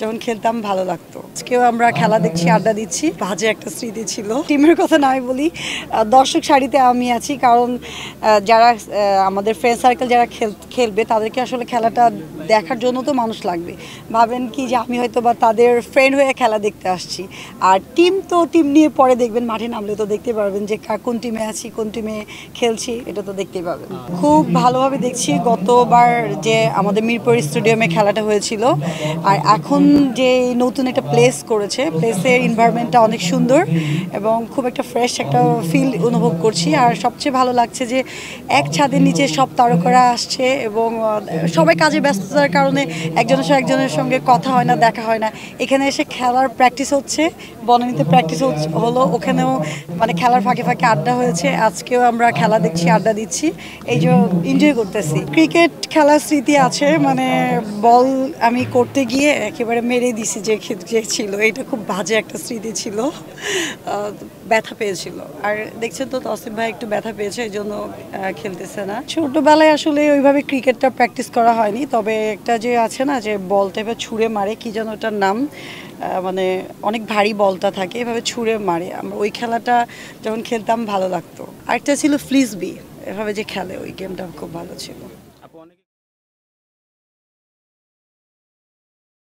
যখন খেলতাম ভালো লাগতো। আজকেও আমরা খেলা দেখছি, আড্ডা দিচ্ছি, বাজে একটা স্মৃতি ছিল। টিমের কথা নাই বলি, দর্শক সারিতে আমি আছি, কারণ যারা আমাদের ফ্রেন্ড সার্কেল যারা খেলবে তাদেরকে আসলে খেলাটা দেখার জন্য তো মানুষ লাগবে। ভাবেন কি যে আমি হয়তো বা তাদের ফ্রেন্ড হয়ে খেলা দেখতে আসছি, আর টিম তো টিম নিয়ে পরে দেখবেন, মাঠে নামলে তো দেখতে পারবেন যে কোন টিমে আছি, কোন টিমে খেলছি, এটা তো দেখতেই পাবেন। খুব ভালোভাবে দেখছি। গতবার যে আমাদের মিরপুর স্টেডিয়ামে খেলাটা হয়েছিল, আর এখন যে নতুন একটা প্লেস করেছে, প্লেসের এনভায়রনমেন্টটা অনেক সুন্দর এবং খুব একটা ফ্রেশ একটা ফিল অনুভব করছি। আর সবচেয়ে ভালো লাগছে যে এক ছাদের নিচে সব তারকারা আসছে এবং সবাই কাজে ব্যস্ততার কারণে একজনের সঙ্গে কথা হয় না, দেখা হয় না। এখানে এসে খেলার প্র্যাকটিস হচ্ছে, বনানীতে প্র্যাকটিস হলো, ওখানেও মানে খেলার ফাঁকে ফাঁকে আড্ডা হয়েছে। আজকেও আমরা খেলা দেখছি, আড্ডা দিচ্ছি, এই যে এনজয় করতেছি। ক্রিকেট খেলার স্মৃতি আছে, মানে বল আমি করতে গিয়ে একেবারে মেরে দিছি যে ছিল, এটা খুব বাজে একটা স্মৃতি ছিল। ব্যথা পেয়েছিল, আর দেখছেন তো তসিফ ভাই একটু ব্যথা পেয়েছে, এই জন্য খেলতেছে না। ছোটবেলায় আসলে ওইভাবে ক্রিকেটটা প্র্যাকটিস করা হয়নি, তবে একটা যে আছে না যে বল টাইপের ছুঁড়ে মারে, কি যেন ওটার নাম, মানে অনেক ভারী বলটা থাকে, এভাবে ছুঁড়ে মারে, আমরা ওই খেলাটা যখন খেলতাম ভালো লাগতো। আরেকটা ছিল ফ্লিসবি, এভাবে যে খেলে, ওই গেমটা খুব ভালো ছিল।